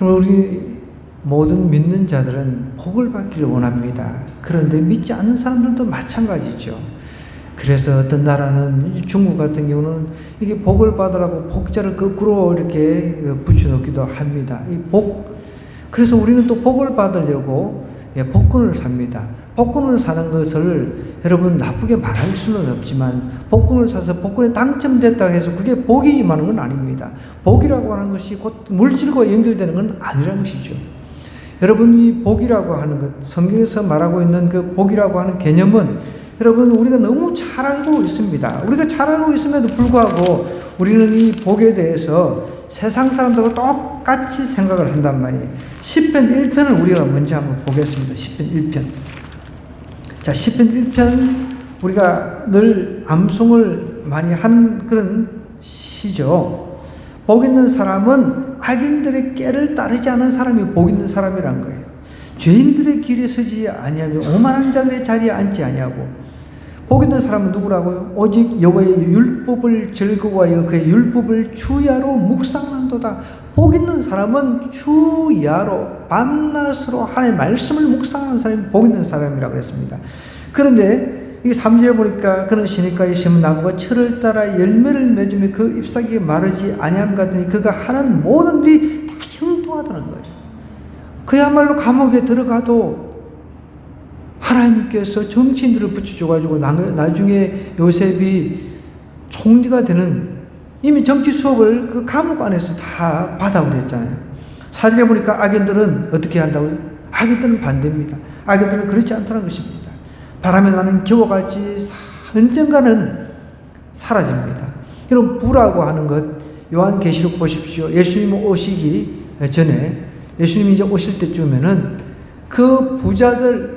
우리 모든 믿는 자들은 복을 받기를 원합니다. 그런데 믿지 않는 사람들도 마찬가지죠. 그래서 어떤 나라는 중국 같은 경우는 이게 복을 받으라고 복자를 거꾸로 이렇게 붙여놓기도 합니다. 이 복. 그래서 우리는 또 복을 받으려고 복권을 삽니다. 복권을 사는 것을 여러분 나쁘게 말할 수는 없지만 복권을 사서 복권에 당첨됐다고 해서 그게 복이 임하는 건 아닙니다. 복이라고 하는 것이 곧 물질과 연결되는 건 아니라는 것이죠. 여러분 이 복이라고 하는 것, 성경에서 말하고 있는 그 복이라고 하는 개념은 여러분 우리가 너무 잘 알고 있습니다. 우리가 잘 알고 있음에도 불구하고 우리는 이 복에 대해서 세상 사람들과 똑같이 생각을 한단 말이에요. 시편 1편을 우리가 먼저 한번 보겠습니다. 시편 1편. 자, 시편 1편 우리가 늘 암송을 많이 한 그런 시죠. 복 있는 사람은 악인들의 꾀를 따르지 않은 사람이 복 있는 사람이란 거예요. 죄인들의 길에 서지 아니하며 오만한 자들의 자리에 앉지 아니하고. 복 있는 사람은 누구라고요? 오직 여호와의 율법을 즐거워하여 그의 율법을 주야로 묵상한도다. 복 있는 사람은 주야로 밤낮으로 하나님의 말씀을 묵상하는 사람이 복 있는 사람이라고 그랬습니다. 그런데 이 3절에 보니까 그는 시냇가에 심은 나무가 철을 따라 열매를 맺으며 그 잎사귀가 마르지 아니함 같으니 그가 하는 모든 일이 다 형통하다는 거예요. 그야말로 감옥에 들어가도 하나님께서 정치인들을 붙여줘가지고 나중에 요셉이 총리가 되는 이미 정치 수업을 그 감옥 안에서 다 받아버렸잖아요. 사진에 보니까 악인들은 어떻게 한다고요? 악인들은 반대입니다. 악인들은 그렇지 않다는 것입니다. 바람에 나는 겨와같이 언젠가는 사라집니다. 여러분 부라고 하는 것 요한계시록 보십시오. 예수님 오시기 전에 예수님이 이제 오실 때쯤에는 그 부자들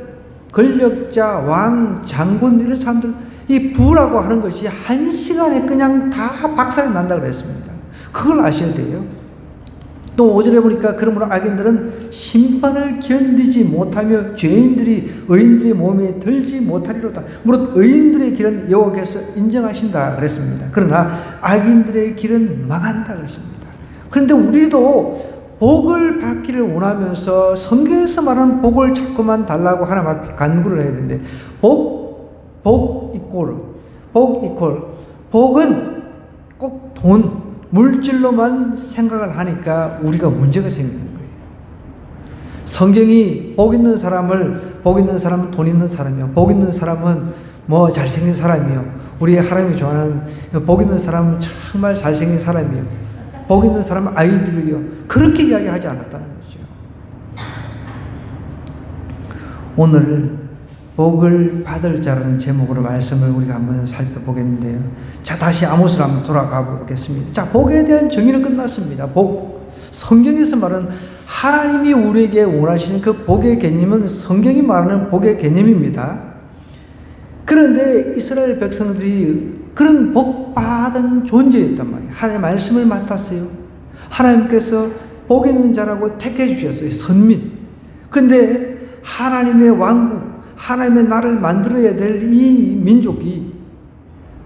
권력자, 왕, 장군 이런 사람들 이 부라고 하는 것이 한 시간에 그냥 다 박살이 난다고 그랬습니다. 그걸 아셔야 돼요. 또 5절에 보니까 그러므로 악인들은 심판을 견디지 못하며 죄인들이 의인들의 몸에 들지 못하리로다. 물론 의인들의 길은 여호와께서 인정하신다 그랬습니다. 그러나 악인들의 길은 망한다 그랬습니다. 그런데 우리도 복을 받기를 원하면서 성경에서 말하는 복을 자꾸만 달라고 하나님 앞에 간구를 해야 되는데 복 이퀄 복은 꼭 돈, 물질로만 생각을 하니까 우리가 문제가 생기는 거예요. 성경이 복 있는 사람은 돈 있는 사람이요. 복 있는 사람은 뭐 잘생긴 사람이요. 우리 하나님이 좋아하는 복 있는 사람은 정말 잘생긴 사람이요. 복 있는 사람은 아이들이요. 그렇게 이야기하지 않았다는 거죠. 오늘 복을 받을 자라는 제목으로 말씀을 우리가 한번 살펴보겠는데요. 자, 다시 아모스로 한번 돌아가 보겠습니다. 자, 복에 대한 정의는 끝났습니다. 복. 성경에서 말하는 하나님이 우리에게 원하시는 그 복의 개념은 성경이 말하는 복의 개념입니다. 그런데 이스라엘 백성들이 그런 복받은 존재였단 말이에요. 하나님의 말씀을 맡았어요. 하나님께서 복 있는 자라고 택해 주셨어요. 선민. 그런데 하나님의 왕국, 하나님의 나라를 만들어야 될 이 민족이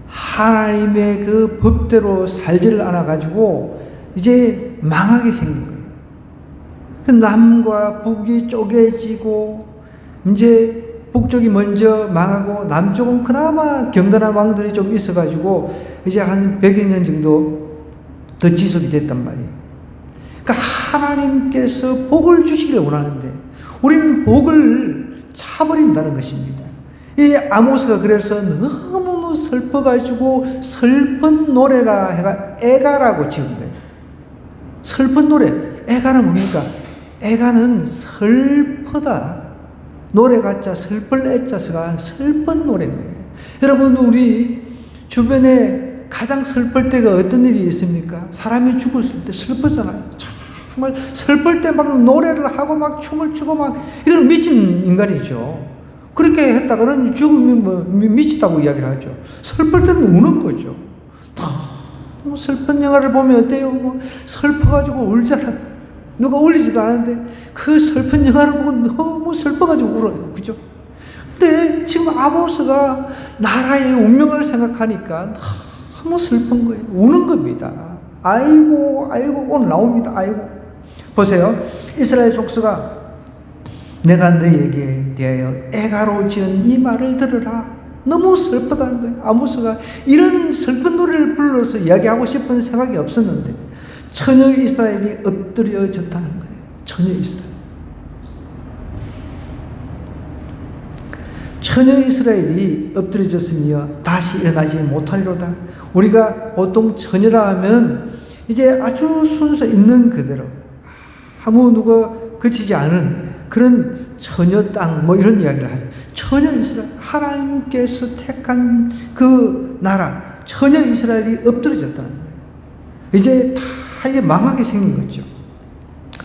하나님의 그 법대로 살지를 않아가지고 이제 망하게 생긴 거예요. 남과 북이 쪼개지고 이제 북쪽이 먼저 망하고 남쪽은 그나마 경건한 왕들이 좀 있어가지고 이제 한 100여 년 정도 더 지속이 됐단 말이에요. 그러니까 하나님께서 복을 주시기를 원하는데 우리는 복을 차버린다는 것입니다. 이 아모스가 그래서 너무너무 슬퍼가지고 슬픈 노래라 해가 애가라고 지은 거예요. 슬픈 노래. 애가는 뭡니까? 애가는 슬프다. 노래 가짜 슬플 애자스가 슬픈 노래인 거예요. 여러분 우리 주변에 가장 슬플 때가 어떤 일이 있습니까? 사람이 죽었을 때 슬프잖아요. 정말 슬플 때 막 노래를 하고 막 춤을 추고 막 이건 미친 인간이죠. 그렇게 했다가는 죽으면 뭐 미치다고 이야기를 하죠. 슬플 때는 우는 거죠. 너무 슬픈 영화를 보면 어때요? 뭐 슬퍼가지고 울잖아. 누가 울리지도 않았는데 그 슬픈 영화를 보고 너무 슬퍼가지고 울어요. 그죠? 근데 지금 아모스가 나라의 운명을 생각하니까 너무 슬픈 거예요. 우는 겁니다. 아이고 오늘 나옵니다. 아이고 보세요. 이스라엘 족속아, 내가 너에게 대하여 애가로 지은 이 말을 들으라. 너무 슬프다는 거예요. 아모스가 이런 슬픈 노래를 불러서 이야기하고 싶은 생각이 없었는데 처녀 이스라엘이 엎드려졌다는 거예요. 처녀 이스라엘. 처녀 이스라엘이 엎드려졌으며 다시 일어나지 못하리로다. 우리가 보통 처녀라 하면 이제 아주 순서 있는 그대로 아무 누가 거치지 않은 그런 처녀 땅 뭐 이런 이야기를 하죠. 처녀 이스라엘, 하나님께서 택한 그 나라 처녀 이스라엘이 엎드려졌다는 거예요. 이제 다 이제 망하게 생긴 거죠.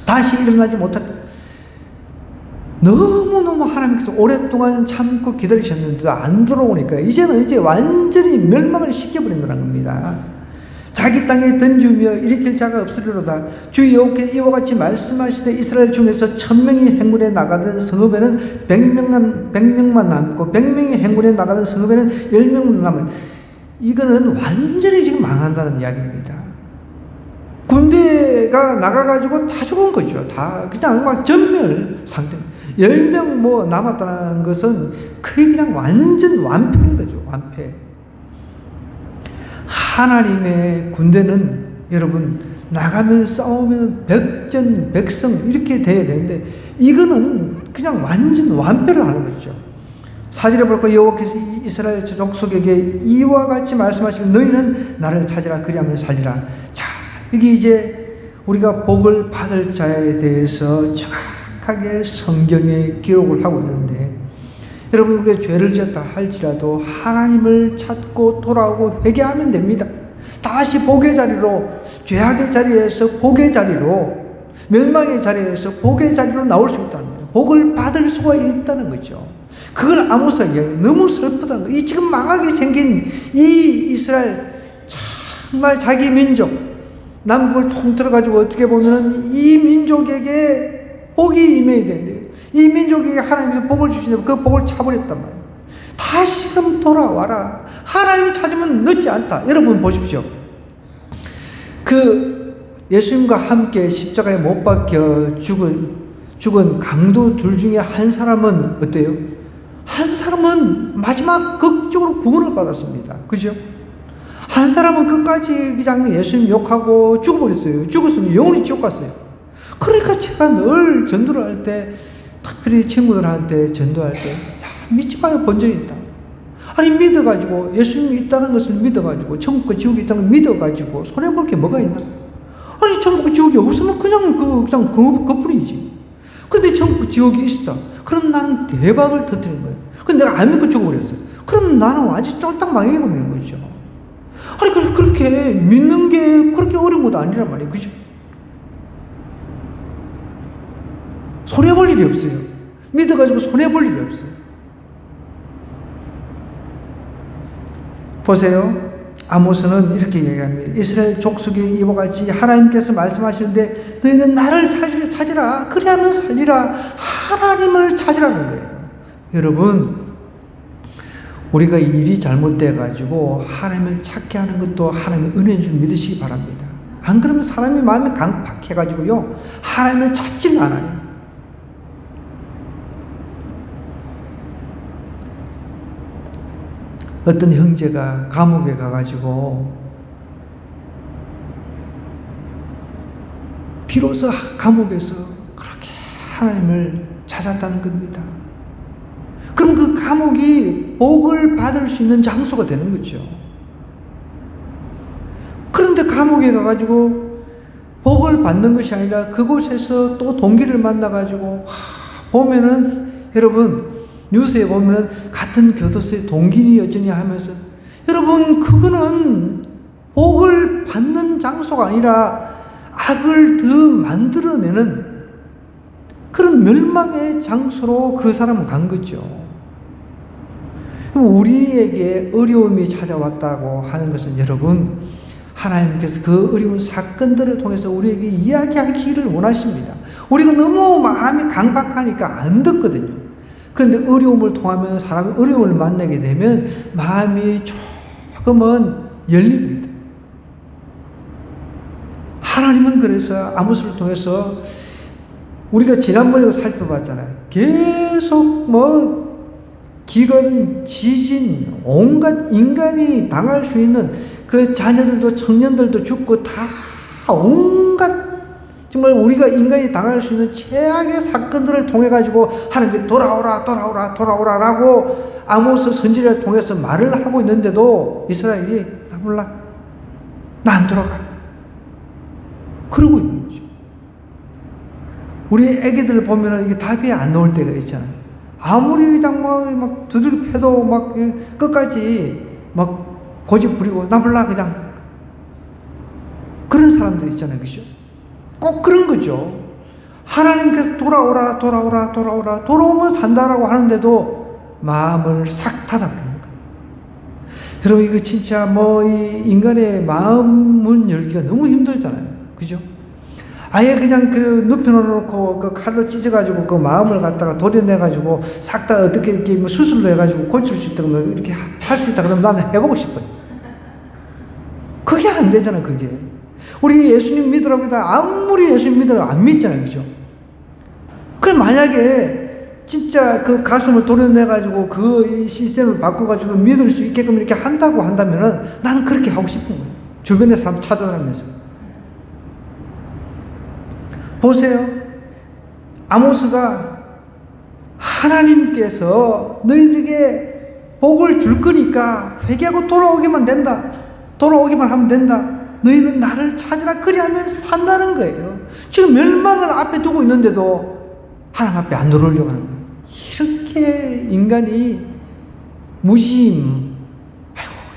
다시 일어나지 못할, 너무너무 하나님께서 오랫동안 참고 기다리셨는데도 안 들어오니까 이제는 이제 완전히 멸망을 시켜버린다는 겁니다. 자기 땅에 던지며 일으킬 자가 없으리로다. 주 여호와께서 이와 같이 말씀하시되 이스라엘 중에서 1000명이 행군에 나가던 성읍에는 100명만 남고 100명이 행군에 나가던 성읍에는 10명만 남을. 이거는 완전히 지금 망한다는 이야기입니다. 군대가 나가가지고 다 죽은 거죠. 다 그냥 막 전멸 상태. 10명 뭐 남았다는 것은 그게 그냥 완전 완패인 거죠. 완패. 하나님의 군대는 여러분 나가면 싸우면 백전 백성 이렇게 돼야 되는데 이거는 그냥 완전 완패를 하는 거죠. 4절에 볼까 여호와께서 이스라엘 족속에게 이와 같이 말씀하시고 너희는 나를 찾으라 그리하면 살리라. 자, 여기 이제 우리가 복을 받을 자에 대해서 정확하게 성경에 기록을 하고 있는데 여러분 우리가 죄를 지었다 할지라도 하나님을 찾고 돌아오고 회개하면 됩니다. 다시 복의 자리로, 죄악의 자리에서 복의 자리로, 멸망의 자리에서 복의 자리로 나올 수 있다는 거예요. 복을 받을 수가 있다는 거죠. 그걸 아모스가 이야기해요. 너무 슬프다는 거예요. 이 지금 망하게 생긴 이 이스라엘 정말 자기 민족 남북을 통틀어가지고 어떻게 보면 이 민족에게 복이 임해야 되는데 이 민족에게 하나님께서 복을 주시는데 그 복을 차버렸단 말이에요. 다시금 돌아와라. 하나님이 찾으면 늦지 않다. 여러분 보십시오. 그 예수님과 함께 십자가에 못 박혀 죽은 강도 둘 중에 한 사람은 어때요? 한 사람은 마지막 극적으로 구원을 받았습니다. 그죠? 한 사람은 끝까지 그냥 예수님 욕하고 죽어버렸어요. 죽었으면 영원히 지옥 갔어요. 그러니까 제가 늘 전도를 할 때 특별히 친구들한테 전도할 때 믿지 마요. 본전이 있다. 아니 믿어가지고 예수님이 있다는 것을 믿어가지고 천국과 지옥이 있다는 걸 믿어가지고 손해볼 게 뭐가 있나? 아니 천국과 지옥이 없으면 그냥 그뿐이지. 근데 천국과 지옥이 있다. 그럼 나는 대박을 터뜨린 거예요. 근데 내가 안 믿고 죽어버렸어요. 그럼 나는 완전히 쫄딱 망해버리는 거죠. 아니 그렇게 믿는 게 그렇게 어려운 것도 아니란 말이에요. 그죠? 손해볼 일이 없어요. 믿어가지고 손해볼 일이 없어요. 보세요. 아모스는 이렇게 얘기합니다. 이스라엘 족속에 이와 같이 하나님께서 말씀하시는데 너희는 나를 찾으라. 그리하면 살리라. 하나님을 찾으라는 거예요. 여러분 우리가 일이 잘못돼가지고 하나님을 찾게 하는 것도 하나님의 은혜인 줄 믿으시기 바랍니다. 안 그러면 사람이 마음이 강팍해가지고요 하나님을 찾질 않아요. 어떤 형제가 감옥에 가가지고 비로소 감옥에서 그렇게 하나님을 찾았다는 겁니다. 그럼 그 감옥이 복을 받을 수 있는 장소가 되는 거죠. 그런데 감옥에 가가지고 복을 받는 것이 아니라 그곳에서 또 동기를 만나가지고 보면은 여러분 뉴스에 보면 같은 교도소의 동기니 여전히 하면서 여러분 그거는 복을 받는 장소가 아니라 악을 더 만들어내는 그런 멸망의 장소로 그 사람은 간 거죠. 우리에게 어려움이 찾아왔다고 하는 것은 여러분 하나님께서 그 어려운 사건들을 통해서 우리에게 이야기하기를 원하십니다. 우리가 너무 마음이 강박하니까 안 듣거든요. 그런데 어려움을 통하면 사람이 어려움을 만나게 되면 마음이 조금은 열립니다. 하나님은 그래서 아모스를 통해서 우리가 지난번에도 살펴봤잖아요. 계속 뭐 기근, 지진, 온갖 인간이 당할 수 있는 그 자녀들도 청년들도 죽고 다 온갖 정말 우리가 인간이 당할 수 있는 최악의 사건들을 통해 가지고 하나님께 돌아오라 돌아오라 돌아오라라고 아모스 선지자를 통해서 말을 하고 있는데도 이스라엘이 나 몰라, 나 안 돌아가 그러고 있는 거죠. 우리 애기들 보면은 이게 답이 안 나올 때가 있잖아요. 아무리 정말 막 두들겨 패도 막 끝까지 막 고집 부리고 나 몰라 그냥 그런 사람들 있잖아요. 그죠? 꼭 그런 거죠. 하나님께서 돌아오라 돌아오라 돌아오라 돌아오면 산다라고 하는데도 마음을 싹 닫아버리는 거예요. 여러분 이거 진짜 뭐 이 인간의 마음 문 열기가 너무 힘들잖아요. 그죠? 아예 그냥 그 눕혀놓고 그 칼로 찢어가지고 그 마음을 갖다가 도려내가지고 싹 다 어떻게 이렇게 뭐 수술로 해가지고 고칠 수 있다 그러면 이렇게 할 수 있다 그러면 나는 해보고 싶어요. 그게 안 되잖아요. 그게 우리 예수님 믿으라고 해도 아무리 예수님 믿으라고 안 믿잖아요. 그죠? 그럼 만약에 진짜 그 가슴을 도려내가지고 그 시스템을 바꿔가지고 믿을 수 있게끔 이렇게 한다고 한다면은 나는 그렇게 하고 싶은 거예요. 주변의 사람 찾아다니면서. 보세요. 아모스가 하나님께서 너희들에게 복을 줄 거니까 회개하고 돌아오기만 된다. 돌아오기만 하면 된다. 너희는 나를 찾으라 그리하면 산다는 거예요. 지금 멸망을 앞에 두고 있는데도 하나님 앞에 안 들어오려고 하는 거예요. 이렇게 인간이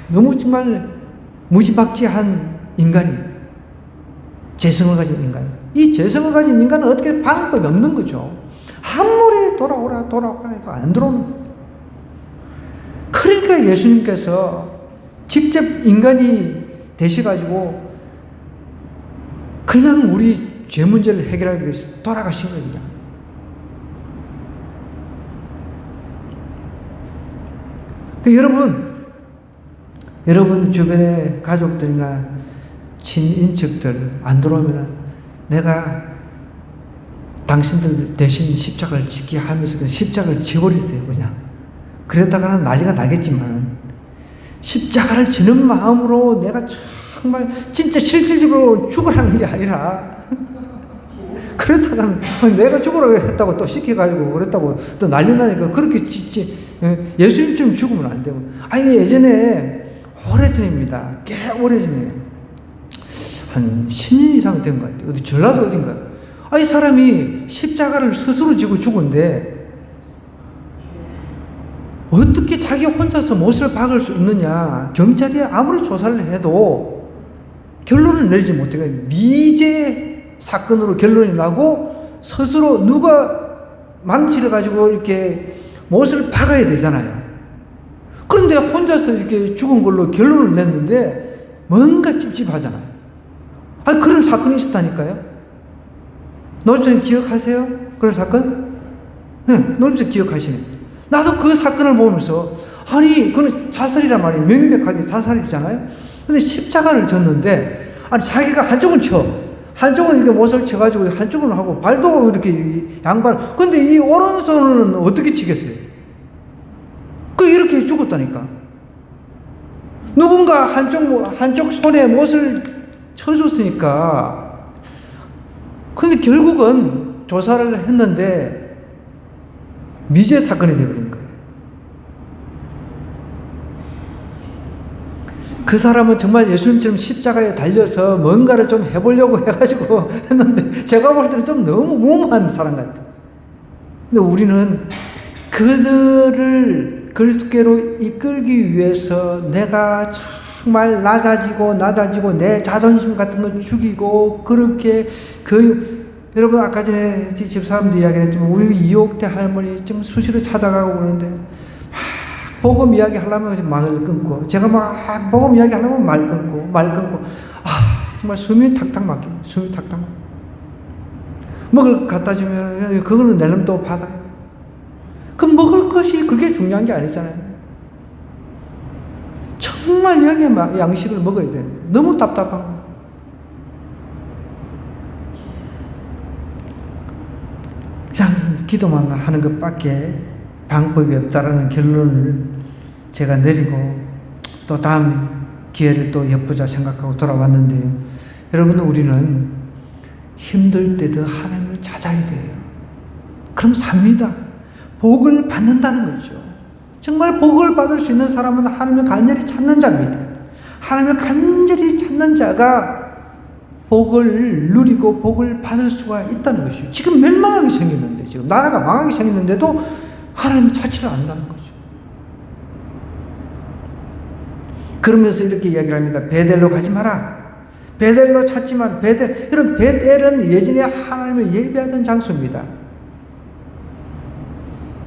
너무 정말 무지막지한 인간이에요. 재성을 가진 인간. 이 재성을 가진 인간은 어떻게 방법이 없는 거죠. 아무리 돌아오라 해도 안 들어오는 거예요. 그러니까 예수님께서 직접 인간이 되셔가지고 그냥 우리 죄 문제를 해결하기 위해서 돌아가신 거예요. 여러분 주변의 가족들이나 친인척들 안 들어오면 내가 당신들 대신 십자가를 지게 하면서 그 십자가를 지버리세요. 그냥 그랬다가는 난리가 나겠지만 십자가를 지는 마음으로 내가 정말 진짜 실질적으로 죽으라는 게 아니라 그렇다가는 내가 죽으라고 했다고 또 시켜가지고 그랬다고 또 난리 나니까 그렇게 예수님처럼 죽으면 안 되고. 아니 예전에 오래전입니다. 꽤 오래전에 한 10년 이상 된 것 같아요. 어디 전라도 어딘가. 이 사람이 십자가를 스스로 지고 죽은데 어떻게 자기 혼자서 못을 박을 수 있느냐. 경찰이 아무리 조사를 해도 결론을 내리지 못해요. 미제 사건으로 결론이 나고 스스로 누가 망치를 가지고 이렇게 못을 박아야 되잖아요. 그런데 혼자서 이렇게 죽은 걸로 결론을 냈는데 뭔가 찝찝하잖아요. 그런 사건이 있었다니까요. 노집사님 기억하세요? 그런 사건? 네, 노집사 기억하시네. 나도 그 사건을 보면서 그건 자살이란 말이에요. 명백하게 자살이잖아요. 근데 십자가를 졌는데 자기가 한쪽은 한쪽은 이렇게 못을 쳐가지고 한쪽은 하고 발도 이렇게 양발. 근데 이 오른손은 어떻게 치겠어요? 이렇게 죽었다니까. 누군가 한쪽 손에 못을 쳐줬으니까. 근데 결국은 조사를 했는데 미제 사건이 되어버린 거예요. 그 사람은 정말 예수님처럼 십자가에 달려서 뭔가를 좀 해보려고 해가지고 했는데 제가 볼 때는 좀 너무 무모한 사람 같아요. 근데 우리는 그들을 그리스도께로 이끌기 위해서 내가 정말 낮아지고 내 자존심 같은 거 죽이고 그렇게 여러분 아까 전에 집사람도 이야기했지만 우리 이옥태 할머니 좀 수시로 찾아가고 그러는데 막 복음 이야기 하려면 말을 끊고 제가 막 복음 이야기 하려면 말 끊고 정말 숨이 탁탁 막힙니다. 먹을 갖다 주면 그거는 내려면 또 받아요. 그럼 먹을 것이 그게 중요한 게 아니잖아요. 정말 여기에 양식을 먹어야 돼. 너무 답답한 거. 그냥 기도만 하는 것밖에 방법이 없다라는 결론을 제가 내리고 또 다음 기회를 또 엿보자 생각하고 돌아왔는데요. 여러분, 우리는 힘들 때도 하나님을 찾아야 돼요. 그럼 삽니다. 복을 받는다는 거죠. 정말 복을 받을 수 있는 사람은 하나님을 간절히 찾는 자입니다. 하나님을 간절히 찾는 자가 복을 누리고 복을 받을 수가 있다는 것이죠. 지금 멸망하게 생겼는데, 지금 나라가 망하게 생겼는데도 하나님을 찾지를 않는다는 거죠. 그러면서 이렇게 이야기를 합니다. 베델로 가지 마라. 베델로 찾지만 여러분, 베델은 예전에 하나님을 예배하던 장소입니다.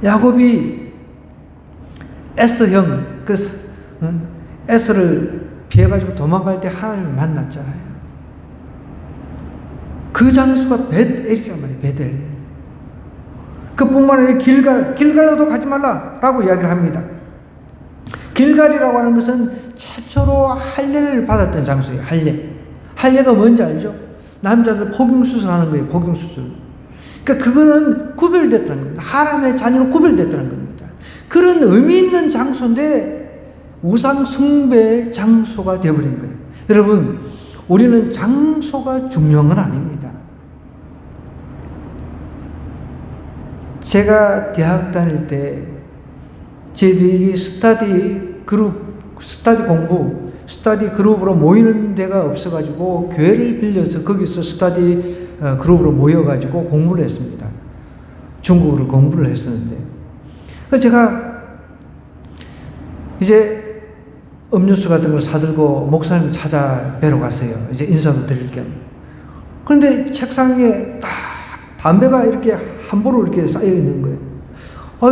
야곱이 에서형 에서를 피해가지고 도망갈 때 하나님을 만났잖아요. 그 장소가 베델이란 말이에요. 베델. 그뿐만 아니라 길갈로도 가지 말라라고 이야기를 합니다. 길갈이라고 하는 것은 최초로 할례를 받았던 장소예요. 할례가 뭔지 알죠? 남자들 포경수술하는 거예요. 포경수술. 그러니까 그거는 구별됐다는 겁니다. 하나님의 자녀로 구별됐다는 겁니다. 그런 의미 있는 장소인데 우상 숭배의 장소가 되어버린 거예요. 여러분, 우리는 장소가 중요한 건 아닙니다. 제가 대학 다닐 때 저희들이 스터디 그룹으로 모이는 데가 없어가지고 교회를 빌려서 거기서 스터디 그룹으로 모여가지고 공부를 했습니다. 중국어를 공부를 했었는데, 그래서 제가 이제 음료수 같은 걸 사들고 목사님 찾아뵈러 갔어요. 이제 인사도 드릴 겸. 그런데 책상에 딱 담배가 이렇게 함부로 이렇게 쌓여 있는 거예요.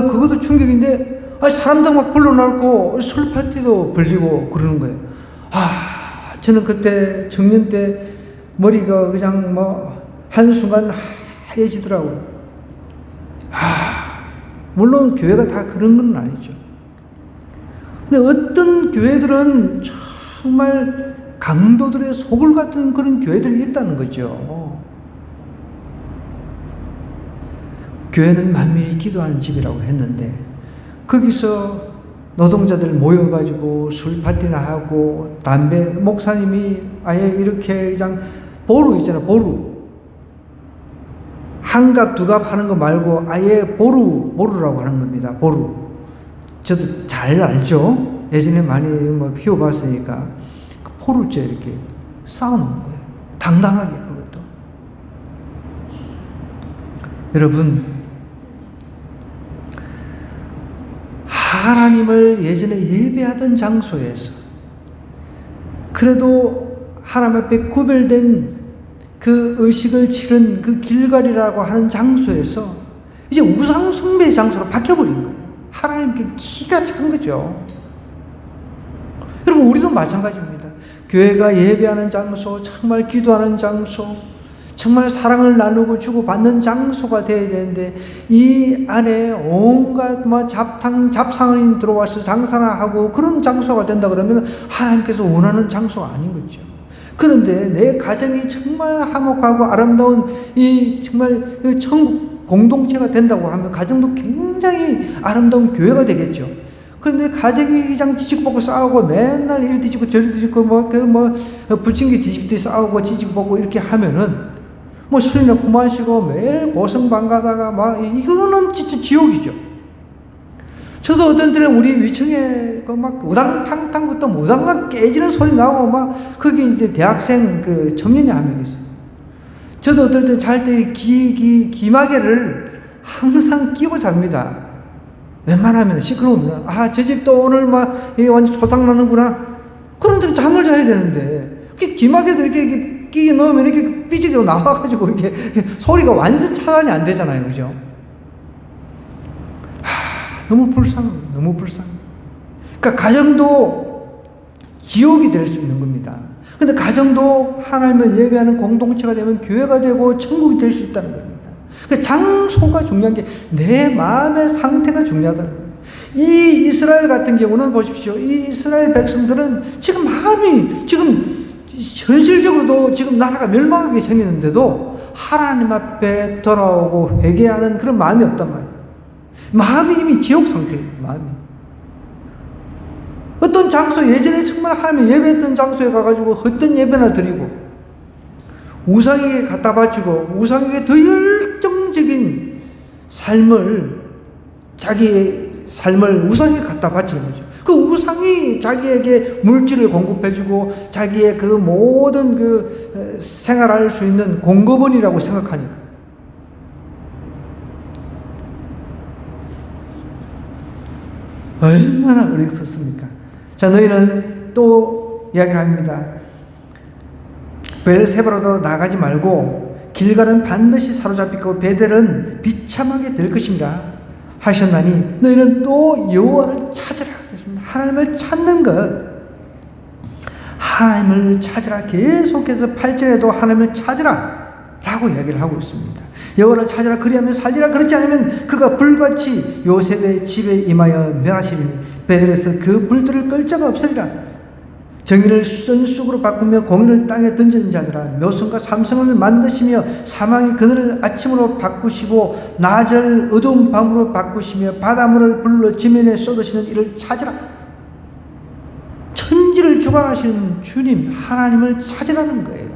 그것도 충격인데, 사람들 막 불러놓고 술 파티도 벌리고 그러는 거예요. 저는 그때 청년 때 머리가 그냥 한순간 하얘지더라고요. 물론 교회가 다 그런 건 아니죠. 근데 어떤 교회들은 정말 강도들의 소굴 같은 그런 교회들이 있다는 거죠. 교회는 만민이 기도하는 집이라고 했는데 거기서 노동자들 모여가지고 술 파티나 하고 담배, 목사님이 아예 이렇게 그냥 보루 있잖아요. 보루. 한 갑, 두 갑 하는 거 말고 아예 보루라고 하는 겁니다. 보루. 저도 잘 알죠? 예전에 많이 피워봤으니까. 그 포루째 이렇게 쌓아놓은 거예요. 당당하게 그것도. 여러분, 하나님을 예전에 예배하던 장소에서 그래도 하나님 앞에 구별된 그 의식을 치른 그 길갈이라고 하는 장소에서 이제 우상 숭배의 장소로 바뀌어버린 거예요. 하나님께 기가 찬 거죠. 여러분, 우리도 마찬가지입니다. 교회가 예배하는 장소, 정말 기도하는 장소, 정말 사랑을 나누고 주고받는 장소가 되어야 되는데 이 안에 온갖 잡상이 들어와서 장사나 하고 그런 장소가 된다 그러면 하나님께서 원하는 장소가 아닌 거죠. 그런데 내 가정이 정말 화목하고 아름다운 이 정말 천국 공동체가 된다고 하면 가정도 굉장히 아름다운 교회가 되겠죠. 그런데 가정이 그냥 뒤집고 싸우고 맨날 이리 뒤집고 저리 뒤집고 부침개 뒤집듯이 싸우고 뒤집고 이렇게 하면은 술이나 퍼마시고 매일 고성방가다가 이거는 진짜 지옥이죠. 저도 어떤 때는 우리 위층에 우당탕탕부터 무당강 깨지는 소리 나고 거기 이제 대학생 청년이 한 명 있어요. 저도 어떨 때 잘 때 기마개를 항상 끼고 잡니다. 웬만하면 시끄러우면 저 집 또 오늘 완전 조상나는구나. 그런데 잠을 자야 되는데 기마개도 이렇게 끼 넣으면 이렇게 삐지게 나와가지고 이렇게 소리가 완전 차단이 안 되잖아요. 그죠? 너무 불쌍. 그러니까 가정도 지옥이 될 수 있는 겁니다. 근데 가정도 하나님을 예배하는 공동체가 되면 교회가 되고 천국이 될 수 있다는 겁니다. 그러니까 장소가 중요한 게 내 마음의 상태가 중요하다는 거예요. 이 이스라엘 같은 경우는 보십시오. 이 이스라엘 백성들은 지금 마음이 현실적으로도 지금 나라가 멸망하게 생겼는데도 하나님 앞에 돌아오고 회개하는 그런 마음이 없단 말이에요. 마음이 이미 지옥 상태예요. 마음이. 어떤 장소, 예전에 정말 하나님 예배했던 장소에 가가지고 헛된 예배나 드리고 우상에게 갖다 바치고 우상에게 더 열정적인 삶을, 자기의 삶을 우상에 갖다 바치는 거죠. 그 우상이 자기에게 물질을 공급해주고 자기의 그 모든 그 생활할 수 있는 공급원이라고 생각하니까. 얼마나 어리석습니까? 자, 너희는 또 이야기를 합니다. 베르세바로도 나가지 말고 길갈은 반드시 사로잡히고 베델은 비참하게 될 것입니다 하셨나니 너희는 또 여호와를 찾으라. 하나님을 찾는 것, 하나님을 찾으라. 계속해서 8절에도 하나님을 찾으라 라고 이야기를 하고 있습니다. 여호와를 찾으라. 그리하면 살리라. 그렇지 않으면 그가 불같이 요셉의 집에 임하여 멸하시리니 베델에서 그 불들을 끌 자가 없으리라. 정의를 선쑥으로 바꾸며 공의를 땅에 던지는 자들아, 묘성과 삼성을 만드시며 사망의 그늘을 아침으로 바꾸시고 낮을 어두운 밤으로 바꾸시며 바닷물을 불러 지면에 쏟으시는 이를 찾으라. 천지를 주관하시는 주님 하나님을 찾으라는 거예요.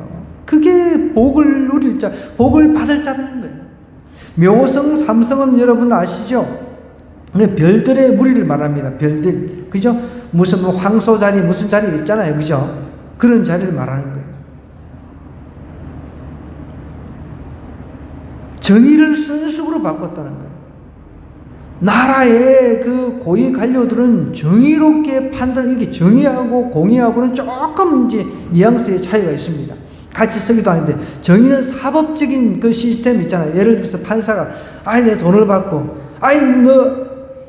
그게 복을 누릴 자, 복을 받을 자라는 거예요. 묘성, 삼성은 여러분 아시죠? 별들의 무리를 말합니다. 별들, 그죠? 무슨 황소 자리, 무슨 자리 있잖아요, 그죠? 그런 자리를 말하는 거예요. 정의를 선숙으로 바꿨다는 거예요. 나라의 그 고위 관료들은 정의롭게 판단, 이게 정의하고 공의하고는 조금 이제 뉘앙스의 차이가 있습니다. 같이 쓰기도 하는데, 정의는 사법적인 그 시스템 있잖아요. 예를 들어서 판사가, 아이, 내 돈을 받고, 아이, 너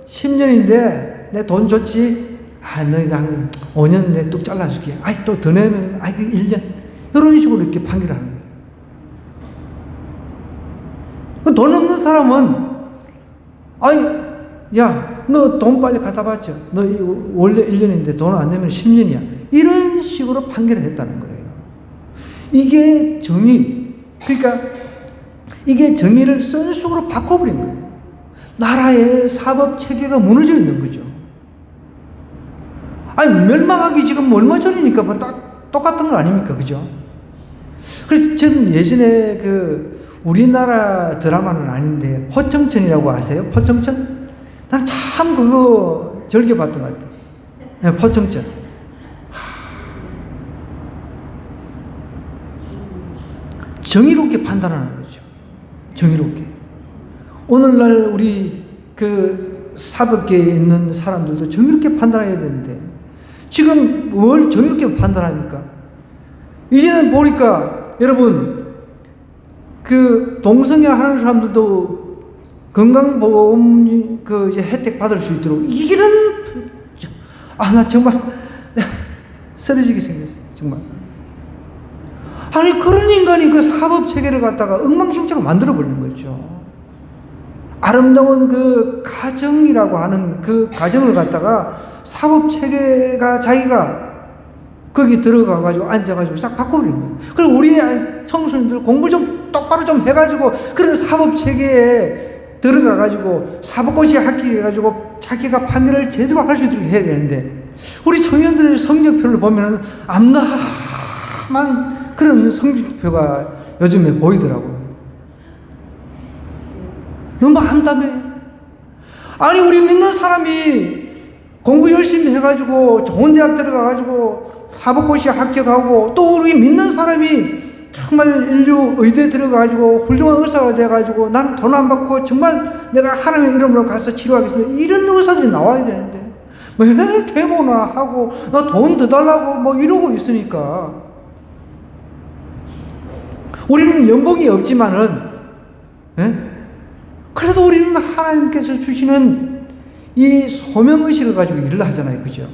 10년인데 내 돈 줬지? 아, 너희 한 5년 내 뚝 잘라줄게. 아이, 또 더 내면, 아이, 1년. 이런 식으로 이렇게 판결하는 거예요. 돈 없는 사람은, 아이, 야, 너 돈 빨리 갖다 받죠. 너 원래 1년인데 돈 안 내면 10년이야. 이런 식으로 판결을 했다는 거예요. 이게 정의. 그러니까 이게 정의를 선숙으로 바꿔버린 거예요. 나라의 사법 체계가 무너져 있는 거죠. 아니, 멸망하기 지금 얼마 전이니까 뭐 똑같은 거 아닙니까? 그죠? 그래서 저는 예전에 그 우리나라 드라마는 아닌데 포청천이라고 아세요? 포청천? 난 참 그거 즐겨봤던 것 같아요. 네, 포청천. 정의롭게 판단하는 거죠. 정의롭게. 오늘날 우리 그 사법계에 있는 사람들도 정의롭게 판단해야 되는데 지금 뭘 정의롭게 판단합니까? 이제는 보니까 여러분 그 동성애 하는 사람들도 건강보험 그 이제 혜택 받을 수 있도록 이런, 아, 나 정말 쓰러지게 생겼어요. 정말. 아니, 그런 인간이 그 사법 체계를 갖다가 엉망진창으로 만들어 버리는 거죠. 아름다운 그 가정이라고 하는 그 가정을 갖다가 사법 체계가 자기가 거기 들어가가지고 앉아가지고 싹 바꿔버리는 거예요. 그리고 우리 청소년들 공부 좀 똑바로 좀 해가지고 그런 사법 체계에 들어가가지고 사법고시 합격해가지고 자기가 판결을 제대로 할 수 있도록 해야 되는데 우리 청년들의 성적표를 보면은 암담한 그런 성적표가 요즘에 보이더라고요. 너무 암담해. 아니, 우리 믿는 사람이 공부 열심히 해가지고 좋은 대학 들어가가지고 사법고시 합격하고 또 우리 믿는 사람이 정말 인류 의대 들어가가지고 훌륭한 의사가 돼가지고 나는 돈 안 받고 정말 내가 하나님의 이름으로 가서 치료하겠습니다. 이런 의사들이 나와야 되는데 왜 데모나 하고 나 돈 더 달라고 뭐 이러고 있으니까 우리는 연봉이 없지만은, 예? 그래도 우리는 하나님께서 주시는 이 소명의식을 가지고 일을 하잖아요. 그죠?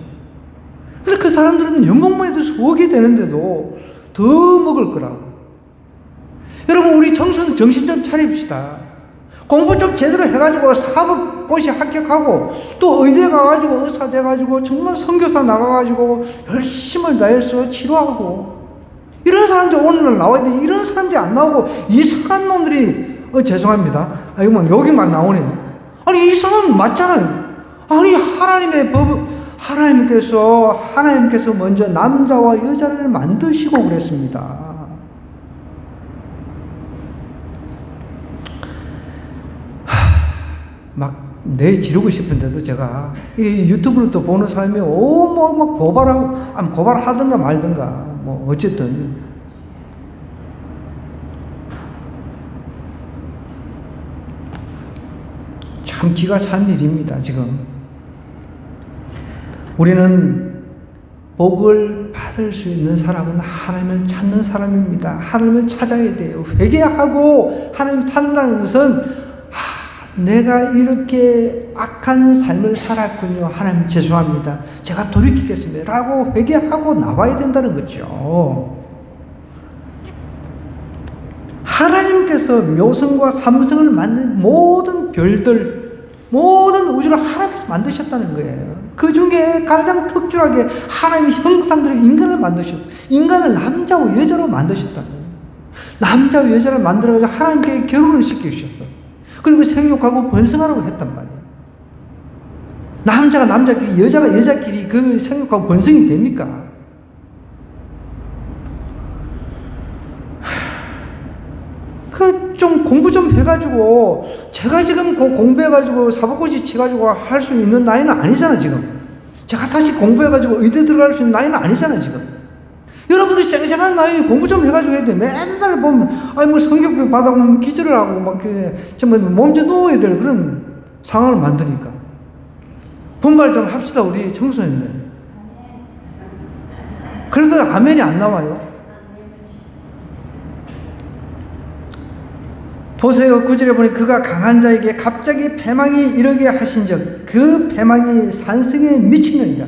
근데 그 사람들은 연봉만 해도 수억이 되는데도 더 먹을 거라고. 여러분, 우리 청소년 정신 좀 차립시다. 공부 좀 제대로 해가지고 사법고시 합격하고 또 의대 가가지고 의사 돼가지고 정말 선교사 나가가지고 열심을 다해서 치료하고 이런 사람들이 오늘날 나와야 돼. 이런 사람들이 안 나오고 이상한 놈들이 죄송합니다. 이거만 여기만 나오네. 아니 이상한 맞잖아요. 아니 하나님의 법, 하나님께서 먼저 남자와 여자를 만드시고 그랬습니다. 막 내 지르고 싶은데도 제가 이 유튜브를 또 보는 사람이 막 고발하든가 말든가 뭐 어쨌든 참 기가 찬 일입니다. 지금 우리는 복을 받을 수 있는 사람은 하나님을 찾는 사람입니다. 하나님을 찾아야 돼요. 회개하고 하나님을 찾는다는 것은 내가 이렇게 악한 삶을 살았군요. 하나님 죄송합니다. 제가 돌이키겠습니다. 라고 회개하고 나와야 된다는 거죠. 하나님께서 묘성과 삼성을 만든 모든 별들, 모든 우주를 하나님께서 만드셨다는 거예요. 그 중에 가장 특출하게 하나님의 형상대로 인간을 만드셨다. 인간을 남자와 여자로 만드셨다는 거예요. 남자와 여자를 만들어서 하나님께 결혼을 시키셨어. 그리고 생육하고 번성하라고 했단 말이에요. 남자가 남자끼리, 여자가 여자끼리 그 생육하고 번성이 됩니까? 좀 공부 좀 해가지고, 제가 지금 공부해가지고 사법고시 치가지고 할 수 있는 나이는 아니잖아, 지금. 제가 다시 공부해가지고 의대 들어갈 수 있는 나이는 아니잖아, 지금. 여러분들 쌩쌩한 나이 공부 좀 해가지고 해야 돼. 맨날 보면, 뭐 성경표 받아보면 기절을 하고, 정말 몸져 누워야 될 그런 상황을 만드니까. 분발 좀 합시다, 우리 청소년들. 그래서 아멘이 안 나와요. 보세요. 9절에 보니 그가 강한 자에게 갑자기 패망이 이르게 하신즉 그 패망이 산성에 미치느니라.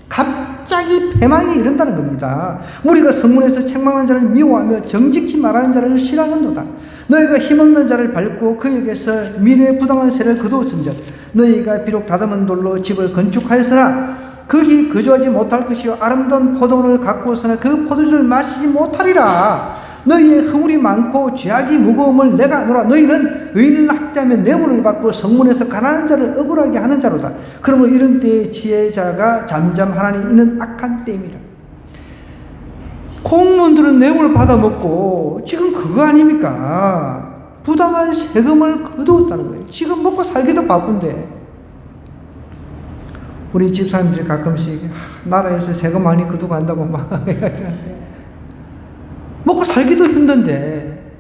갑자기 패망이 이른다는 겁니다. 우리가 성문에서 책망하는 자를 미워하며 정직히 말하는 자를 싫어하는도다. 너희가 힘없는 자를 밟고 그에게서 미래의 부당한 세를 거두었은즉 너희가 비록 다듬은 돌로 집을 건축하였으나 거기 거주하지 못할 것이요 아름다운 포도원을 가꾸었으나 그 포도주를 마시지 못하리라. 너희의 허물이 많고 죄악이 무거움을 내가 아노라. 너희는 의인을 학대하며 뇌물을 받고 성문에서 가난한 자를 억울하게 하는 자로다. 그러므로 이런 때에 지혜자가 잠잠하나니 이는 악한 때임이라. 공무원들은 뇌물을 받아먹고 지금 그거 아닙니까? 부당한 세금을 거두었다는 거예요. 지금 먹고 살기도 바쁜데 우리 집사님들이 가끔씩 나라에서 세금 많이 거두고 간다고 막 먹고 살기도 힘든데,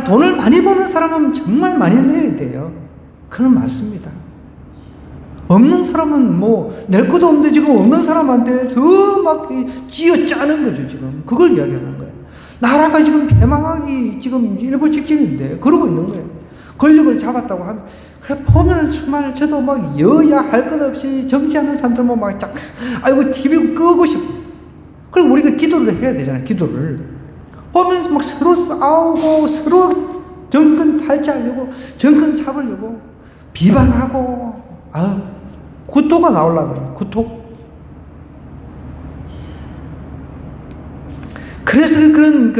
돈을 많이 버는 사람은 정말 많이 내야 돼요. 그건 맞습니다. 없는 사람은 낼 것도 없는데 지금 없는 사람한테 더 막 쥐어 짜는 거죠, 지금. 그걸 이야기하는 거예요. 나라가 지금 패망하기 지금 일부 직전인데, 그러고 있는 거예요. 권력을 잡았다고 하면, 보면은 정말 저도 막 여야 할 것 없이 정치하는 사람들만 막 딱, TV 끄고 싶어. 그리고 우리가 기도를 해야 되잖아요, 기도를. 보면 막 서로 싸우고 서로 정권 탈취하려고 정권 잡으려고 비방하고 구토가 나오려고 그래요. 구토. 그래서 그런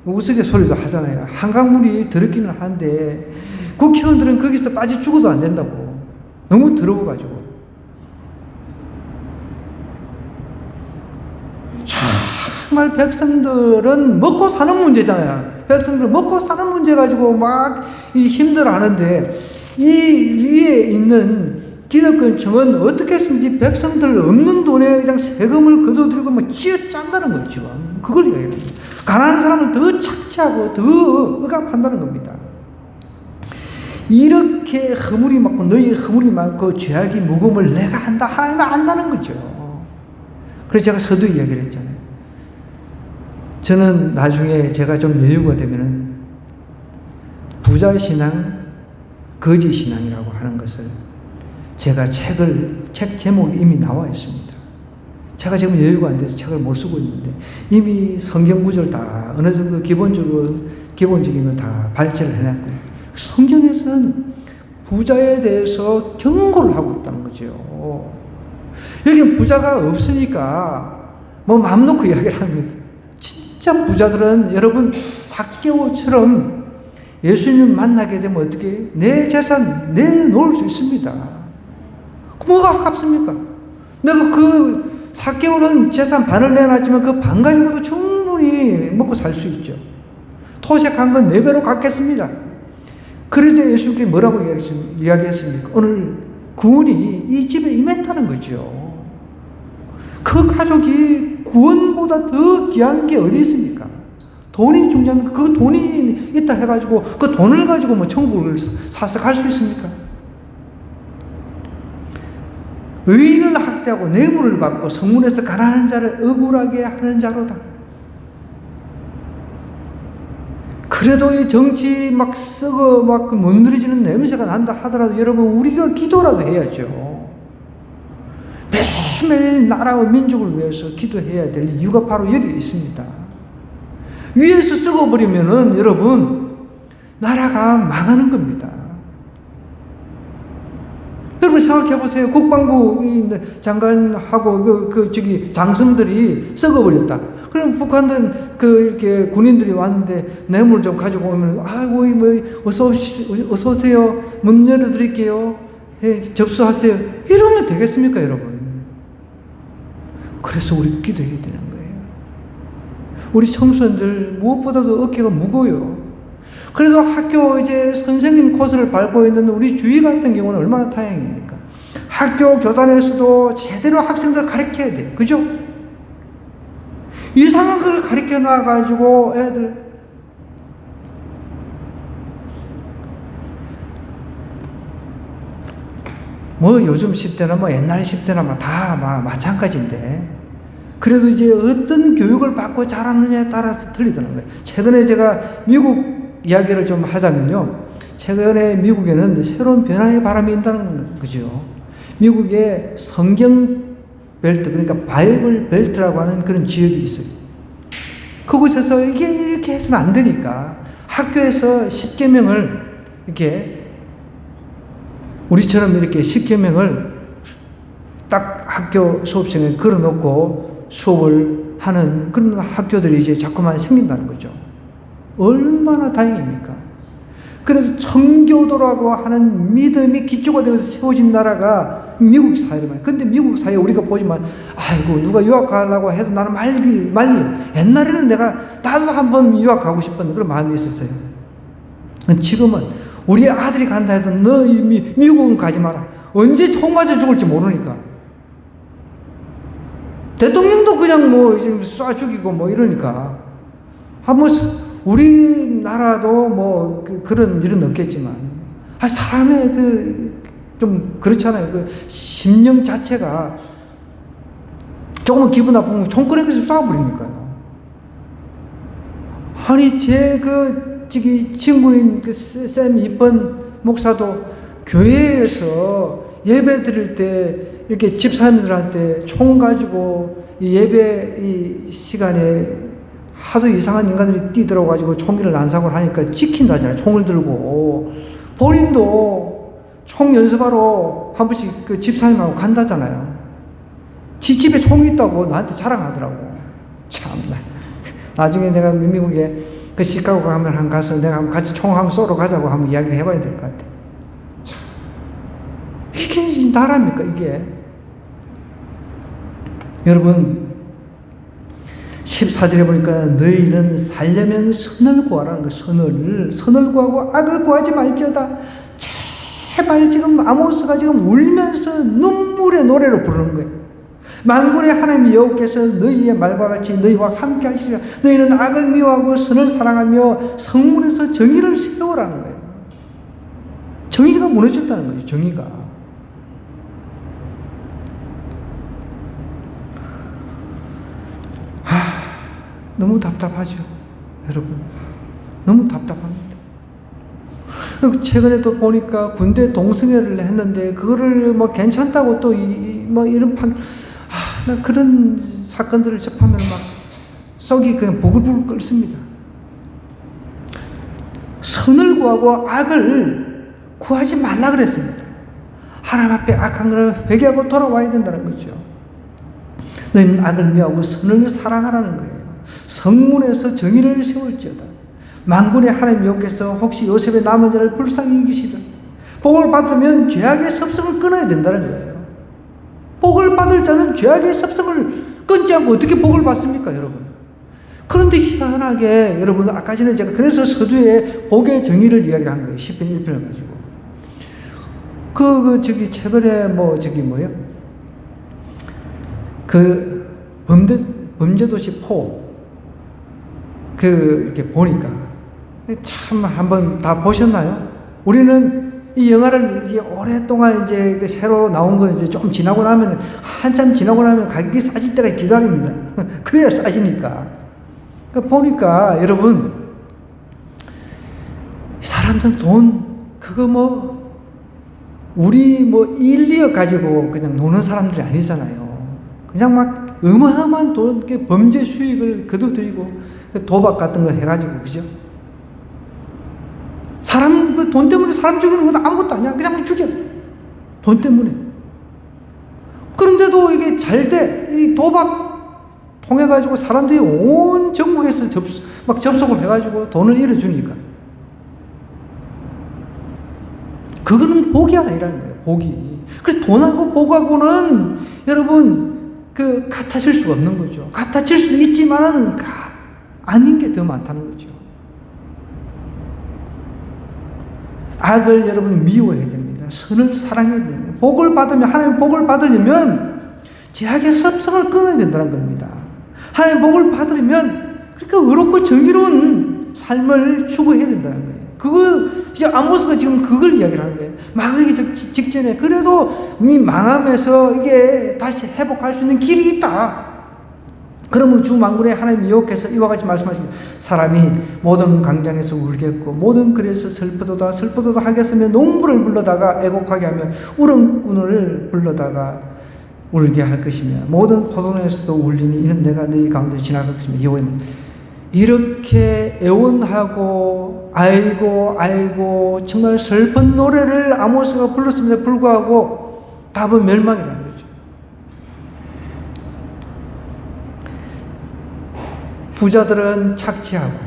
우스갯소리도 하잖아요. 한강물이 더럽기는 한데 국회의원들은 거기서 빠져 죽어도 안 된다고. 너무 더러워가지고. 정말 백성들은 먹고 사는 문제잖아요. 백성들은 먹고 사는 문제 가지고 막 힘들어 하는데 이 위에 있는 기득권층은 어떻게 했는지 백성들 없는 돈에 그냥 세금을 거둬들이고 막 쥐어짠다는 거예요, 지금. 그걸 이야기해요. 가난한 사람을 더 착취하고 더 억압한다는 겁니다. 이렇게 허물이 많고 너희 허물이 많고 죄악이 무거움을 내가 한다, 하나님은 안다는 거죠. 그래서 제가 서두 이야기를 했잖아요. 저는 나중에 제가 좀 여유가 되면은 부자 신앙, 거지 신앙이라고 하는 것을 제가 책 제목이 이미 나와 있습니다. 제가 지금 여유가 안 돼서 책을 못 쓰고 있는데 이미 성경 구절 다 어느 정도 기본적인 건 다 발제를 해놨고요. 성경에서는 부자에 대해서 경고를 하고 있다는 거죠. 여기는 부자가 없으니까 마음 놓고 이야기를 합니다. 진짜 부자들은 여러분 삭개오처럼 예수님 만나게 되면 어떻게 내 재산 내놓을 수 있습니다. 뭐가 아깝습니까? 내가 그 삭개오는 재산 반을 내놨지만 그 반 가지고도 충분히 먹고 살 수 있죠. 토색한 건 4배로 갚겠습니다. 그러자 예수님께 뭐라고 이야기했습니까? 오늘 구원이 이 집에 임했다는 거죠. 그 가족이 구원보다 더 귀한 게 어디 있습니까? 돈이 중요합니까? 그 돈이 있다 해가지고 그 돈을 가지고 뭐 천국을 사서 갈 수 있습니까? 의인을 학대하고 뇌물을 받고 성문에서 가난한 자를 억울하게 하는 자로다. 그래도 이 정치 막 썩어 막 문드러지는 냄새가 난다 하더라도 여러분 우리가 기도라도 해야죠. 매일매일 나라와 민족을 위해서 기도해야 될 이유가 바로 여기 있습니다. 위에서 썩어버리면은 여러분 나라가 망하는 겁니다. 여러분 생각해 보세요. 국방부 장관하고 장성들이 썩어버렸다. 그럼 북한은 이렇게 군인들이 왔는데 뇌물 좀 가지고 오면 아이고 어서 오세요. 문 열어드릴게요. 접수하세요. 이러면 되겠습니까, 여러분? 그래서 우리가 기도해야 되는 거예요. 우리 청소년들 무엇보다도 어깨가 무거워요. 그래도 학교 이제 선생님 코스를 밟고 있는 우리 주위 같은 경우는 얼마나 다행입니까? 학교 교단에서도 제대로 학생들을 가르쳐야 돼요. 그죠? 이상한 걸 가르쳐 놔가지고 애들 뭐 요즘 10대나 뭐 옛날 10대나 다 마찬가지인데 그래도 이제 어떤 교육을 받고 자라느냐에 따라서 틀리더라는 거예요. 최근에 제가 미국 이야기를 좀 하자면요. 최근에 미국에는 새로운 변화의 바람이 있다는 거죠. 미국에 성경 벨트, 그러니까 바이블 벨트라고 하는 그런 지역이 있어요. 그곳에서 이게 이렇게 해서는 안 되니까 학교에서 10계명을 이렇게 우리처럼 이렇게 10계명을 딱 학교 수업생에 걸어놓고 수업을 하는 그런 학교들이 이제 자꾸만 생긴다는 거죠. 얼마나 다행입니까? 그래서 청교도라고 하는 믿음이 기초가 되어서 세워진 나라가 미국 사회란 말이에요. 근데 미국 사회 우리가 보지만 아이고 누가 유학하려고 해도 나는 말려. 옛날에는 나도 한번 유학가고 싶은 그런 마음이 있었어요. 지금은 우리 아들이 간다 해도 너 미국은 가지 마라. 언제 총 맞아 죽을지 모르니까. 대통령도 그냥 뭐 쏴 죽이고 뭐 이러니까 한번 우리나라도 뭐 그런 일은 없겠지만 사람의 좀 그렇잖아요. 그 심령 자체가 조금은 기분 나쁘면 총 꺼내서 쏴버리니까요. 아니 제 친구인 샘 이번 목사도 교회에서 예배 드릴 때 이렇게 집사님들한테 총 가지고 이 예배 이 시간에 하도 이상한 인간들이 뛰들어가지고 총기를 난사를 하니까 지킨다잖아요. 총을 들고. 본인도 총 연습하러 한 번씩 그 집사님하고 간다잖아요. 지 집에 총이 있다고 나한테 자랑하더라고. 참나. 나중에 내가 미국에 그 시카고 가면 가서 내가 한번 같이 총 한번 쏘러 가자고 한번 이야기를 해봐야 될 것 같아. 참. 이게 나라입니까, 이게? 여러분, 14절에 보니까 너희는 살려면 선을 구하라는 거. 선을 구하고 악을 구하지 말지어다. 제발 지금 아모스가 지금 울면서 눈물의 노래로 부르는 거예요. 만군의 하나님 여호와께서 너희의 말과 같이 너희와 함께 하시리라. 너희는 악을 미워하고 선을 사랑하며 성문에서 정의를 세우라는 거예요. 정의가 무너졌다는 거죠. 정의가. 너무 답답하죠, 여러분. 너무 답답합니다. 최근에 또 보니까 군대 동성애를 했는데 그거를 뭐 괜찮다고 또 이런 나 그런 사건들을 접하면 막 속이 그냥 부글부글 끓습니다. 선을 구하고 악을 구하지 말라 그랬습니다. 하나님 앞에 악한 것을 회개하고 돌아와야 된다는 거죠. 너희는 악을 미워하고 선을 사랑하라는 거예요. 성문에서 정의를 세울지어다. 만군의 하나님 여호와께서 혹시 요셉의 남은 자를 불쌍히 여기시다. 복을 받으면 죄악의 섭성을 끊어야 된다는 거예요. 복을 받을 자는 죄악의 섭성을 끊지 않고 어떻게 복을 받습니까, 여러분? 그런데 희한하게 여러분, 아까 전에 제가 그래서 서두에 복의 정의를 이야기를 한 거예요. 10편 1편을 가지고. 최근에 범죄도시 이렇게 보니까 참 한번 다 보셨나요? 우리는 이 영화를 이제 오랫동안 이제 새로 나온 거 이제 좀 지나고 나면, 한참 지나고 나면 가격이 싸질 때가 기다립니다. 그래야 싸지니까. 그러니까 보니까 여러분, 사람들 돈, 우리 1, 2억 가지고 그냥 노는 사람들이 아니잖아요. 그냥 막 어마어마한 돈, 범죄 수익을 거둬들이고, 도박 같은 거 해가지고, 그죠? 돈 때문에 사람 죽이는 건 아무것도 아니야. 그냥 죽여. 돈 때문에. 그런데도 이게 잘 돼. 이 도박 통해가지고 사람들이 온 전국에서 접속을 해가지고 돈을 잃어주니까. 그거는 복이 아니라는 거예요. 복이. 그래서 돈하고 복하고는 여러분, 같아질 수가 없는 거죠. 같아질 수도 있지만은, 아닌 게 더 많다는 거죠. 악을 여러분 미워해야 됩니다. 선을 사랑해야 됩니다. 복을 받으면, 하나님 복을 받으려면 죄악의 섭성을 끊어야 된다는 겁니다. 하나님 복을 받으려면 그러니까 의롭고 정의로운 삶을 추구해야 된다는 거예요. 이제 아모스가 지금 그걸 이야기를 하는 거예요. 망하기 직전에 그래도 이 망함에서 이게 다시 회복할 수 있는 길이 있다. 그러므로 주 만군의 하나님 여호와께서 이와 같이 말씀하십니다. 사람이 모든 강장에서 울겠고 모든 글에서 슬프도다 하겠으며 농부를 불러다가 애곡하게 하며 우렁꾼을 불러다가 울게 할 것이며 모든 포도원에서도 울리니 이는 내가 너희 가운데 지나갈 것이며 여호와는 이렇게 애원하고 아이고 정말 슬픈 노래를 아모스가 불렀음에도 불구하고 답은 멸망이라는 거죠. 부자들은 착취하고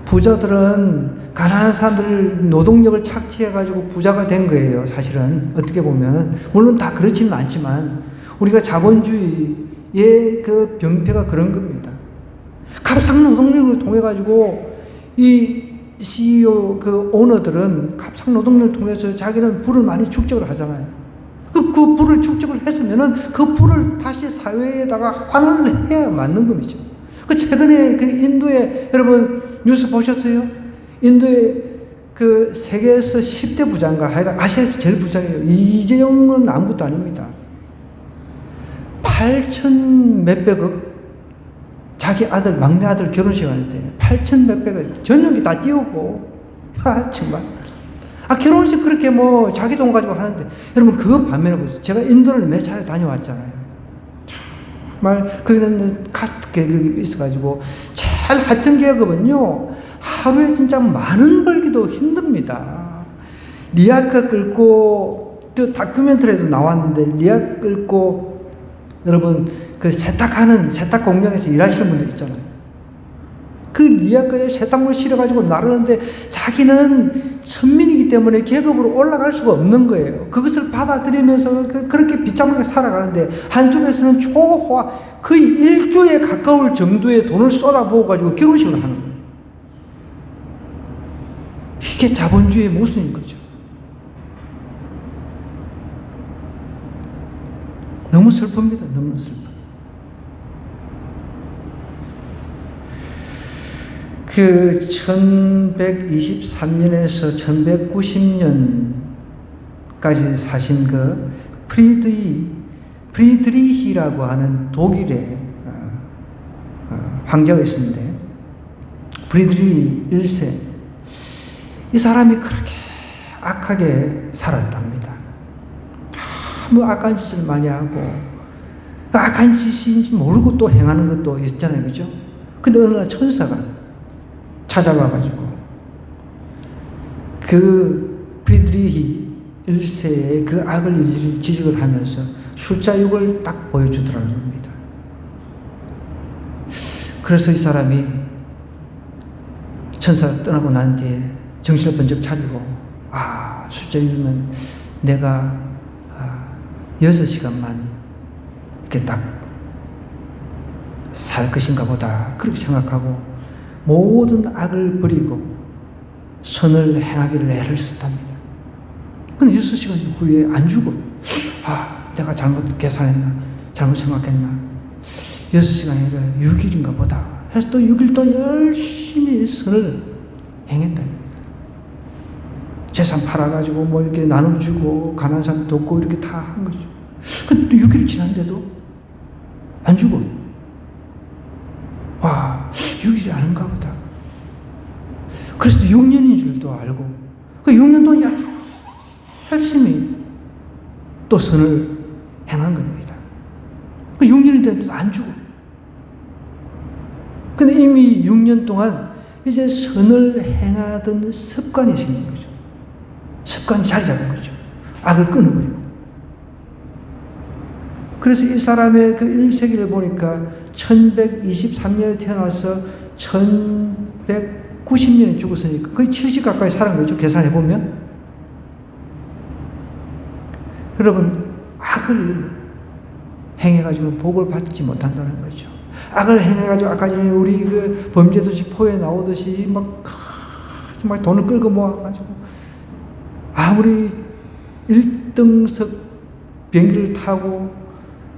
부자들은 가난한 사람들 노동력을 착취해가지고 부자가 된 거예요. 사실은 어떻게 보면 물론 다 그렇지는 않지만 우리가 자본주의의 그 병폐가 그런 겁니다. 값싼 노동력을 통해 가지고 이 CEO 오너들은 값싼 노동력을 통해서 자기는 부를 많이 축적을 하잖아요. 그 부를 축적을 했으면은 그 부를 다시 사회에다가 환원을 해야 맞는 겁니다. 최근에 인도에 여러분 뉴스 보셨어요? 인도에 세계에서 10대 부자인가 하여간 아시아에서 제일 부자예요. 이재용은 아무것도 아닙니다. 8천 몇백억 자기 막내 아들 결혼식 할 때 8천 몇백억 전용기 다 띄우고 정말 결혼식 그렇게 자기 돈 가지고 하는데 여러분 그거 반면에 보세요. 제가 인도를 몇 차례 다녀왔잖아요. 정말 거기는 카스트 계급이 있어가지고 제일 하층 계급은요 하루에 진짜 만원 벌기도 힘듭니다. 리아카 끌고 다큐멘터리에도 나왔는데 리아카 끌고 여러분 세탁 공장에서 일하시는 분들 있잖아요. 그 리아카에 세탁물 실어가지고 나르는데 자기는 천민이기 때문에 계급으로 올라갈 수가 없는 거예요. 그것을 받아들이면서 그렇게 비참하게 살아가는데 한쪽에서는 거의 1조에 가까울 정도의 돈을 쏟아부어가지고 결혼식을 하는 거예요. 이게 자본주의의 모순인 거죠. 너무 슬픕니다. 너무 슬퍼. 1123년에서 1190년까지 사신 프리드리히라고 하는 독일의 황제가 있었는데, 프리드리히 1세. 이 사람이 그렇게 악하게 살았답니다. 악한 짓을 많이 하고, 악한 짓인지 모르고 또 행하는 것도 있잖아요. 그죠? 근데 어느 날 천사가 찾아와가지고 프리드리히 1세의 그 악을 지적을 하면서 숫자 6을 딱 보여주더라는 겁니다. 그래서 이 사람이 천사가 떠나고 난 뒤에 정신을 번쩍 차리고, 숫자 6이면 내가 6시간만 이렇게 딱 살 것인가 보다, 그렇게 생각하고 모든 악을 버리고 선을 행하기를 애를 썼답니다. 근데 6시간 후에 안 죽어. 내가 잘못 계산했나, 잘못 생각했나, 6시간이 아니라 6일인가 보다 해서 또 6일 또 열심히 선을 행했답니다. 재산 팔아가지고 뭐 이렇게 나눠주고 가난한 사람 돕고 이렇게 다 한 거죠. 근데 또 6일 지났는데도 안 죽어. 6일이 아닌가 보다. 그래서 6년인 줄도 알고, 그 6년 동안 열심히 또 선을 행한 겁니다. 그 6년이 됐는데도 안 죽어. 근데 이미 6년 동안 이제 선을 행하던 습관이 생긴 거죠. 습관이 자리 잡은 거죠. 악을 끊어버리고. 그래서 이 사람의 그 일세기를 보니까 1123년에 태어나서 1190년에 죽었으니까 거의 70 가까이 살은 거죠. 계산해보면. 여러분, 악을 행해가지고 복을 받지 못한다는 거죠. 악을 행해가지고 아까 전에 우리 그 범죄도시 포에 나오듯이 막 돈을 끌고 모아가지고 아무리 1등석 비행기를 타고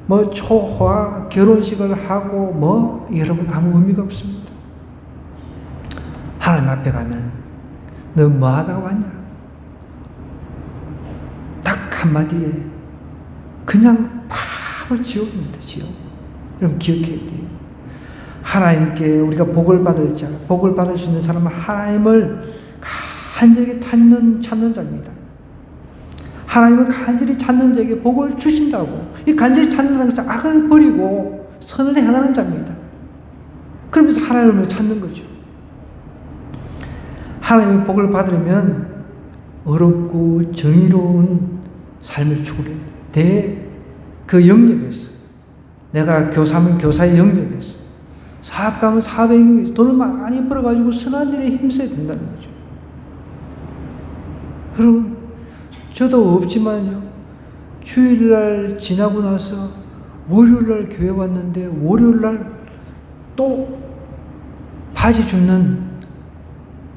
뭐 초화 결혼식을 하고 뭐 여러분 아무 의미가 없습니다. 하나님 앞에 가면 너 뭐 하다가 왔냐? 딱 한마디에 그냥 바로 지옥입니다. 지옥. 여러분 기억해야 돼요. 하나님께 우리가 복을 받을 자, 복을 받을 수 있는 사람은 하나님을 간절히 찾는 자입니다. 하나님은 간절히 찾는 자에게 복을 주신다고. 이 간절히 찾는다는 것은 악을 버리고 선을 행하는 자입니다. 그러면서 하나님을 찾는 거죠. 하나님의 복을 받으려면 어렵고 정의로운 삶을 추구해야 돼. 그 영역에서, 내가 교사면 교사의 영역에서, 사업가면 사업의 영역에서 돈을 많이 벌어가지고 선한 일에 힘써야 된다는 거죠. 여러분, 저도 없지만요, 주일날 지나고 나서 월요일날 교회 왔는데 월요일날 또 바지 줍는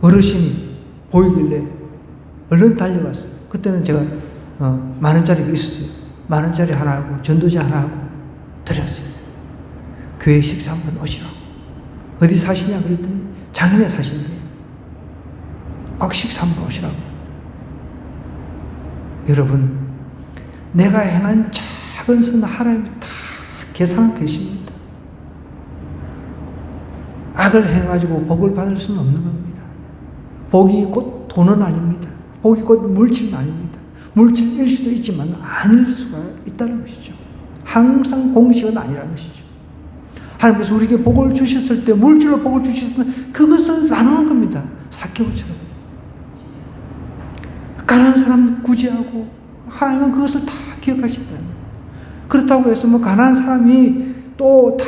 어르신이 보이길래 얼른 달려갔어요. 그때는 제가 10,000원짜리가 있었어요. 10,000원짜리 하나 하고 전도지 하나 하고 드렸어요. 교회 식사 한번 오시라고. 어디 사시냐 그랬더니 장인에 사신대. 꼭 식사 한번 오시라고. 여러분, 내가 행한 작은 선 하나님이 다 계산하고 계십니다. 악을 행해가지고 복을 받을 수는 없는 겁니다. 복이 곧 돈은 아닙니다. 복이 곧 물질은 아닙니다. 물질일 수도 있지만 아닐 수가 있다는 것이죠. 항상 공식은 아니라는 것이죠. 하나님께서 우리에게 복을 주셨을 때, 물질로 복을 주셨으면 그것을 나누는 겁니다. 삭개오처럼. 가난한 사람 구제하고 하나님은 그것을 다 기억하신다는 거예요. 그렇다고 해서 뭐 가난한 사람이 또 다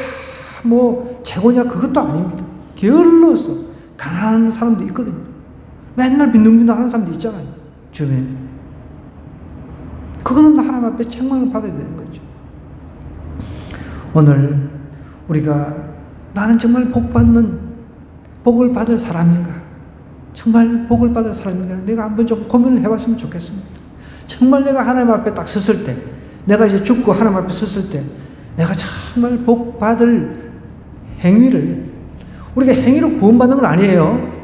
뭐 최고냐, 그것도 아닙니다. 게을러서 가난한 사람도 있거든요. 맨날 빈둥빈둥 하는 사람도 있잖아요, 주변에. 그거는 하나님 앞에 책망을 받아야 되는 거죠. 오늘 우리가 나는 정말 복을 받을 사람인가? 정말 복을 받을 사람인가? 내가 한번 좀 고민을 해봤으면 좋겠습니다. 정말 내가 하나님 앞에 딱 섰을 때, 내가 이제 죽고 하나님 앞에 섰을 때, 내가 정말 복 받을 행위를, 우리가 행위로 구원받는 건 아니에요.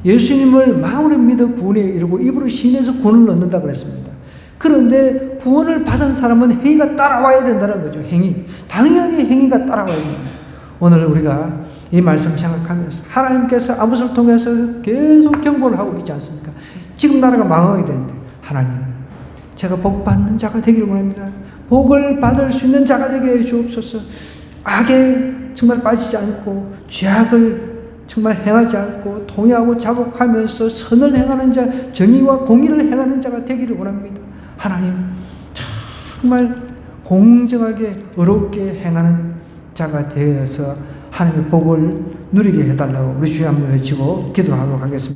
예수님을 마음으로 믿어 구원에 이르고 입으로 시인해서 구원을 얻는다 그랬습니다. 그런데 구원을 받은 사람은 행위가 따라와야 된다는 거죠. 행위. 당연히 행위가 따라와야 됩니다. 오늘 우리가 이 말씀 생각하면서 하나님께서 아모스를 통해서 계속 경고를 하고 있지 않습니까? 지금 나라가 망하게 되는데, 하나님, 제가 복 받는 자가 되기를 원합니다. 복을 받을 수 있는 자가 되게 해 주옵소서. 악에 정말 빠지지 않고 죄악을 정말 행하지 않고 통회하고 자복하면서 선을 행하는 자, 정의와 공의를 행하는 자가 되기를 원합니다. 하나님, 정말 공정하게 의롭게 행하는 자가 되어서 하나님의 복을 누리게 해달라고 우리 주여 한번 외치고 기도하도록 하겠습니다.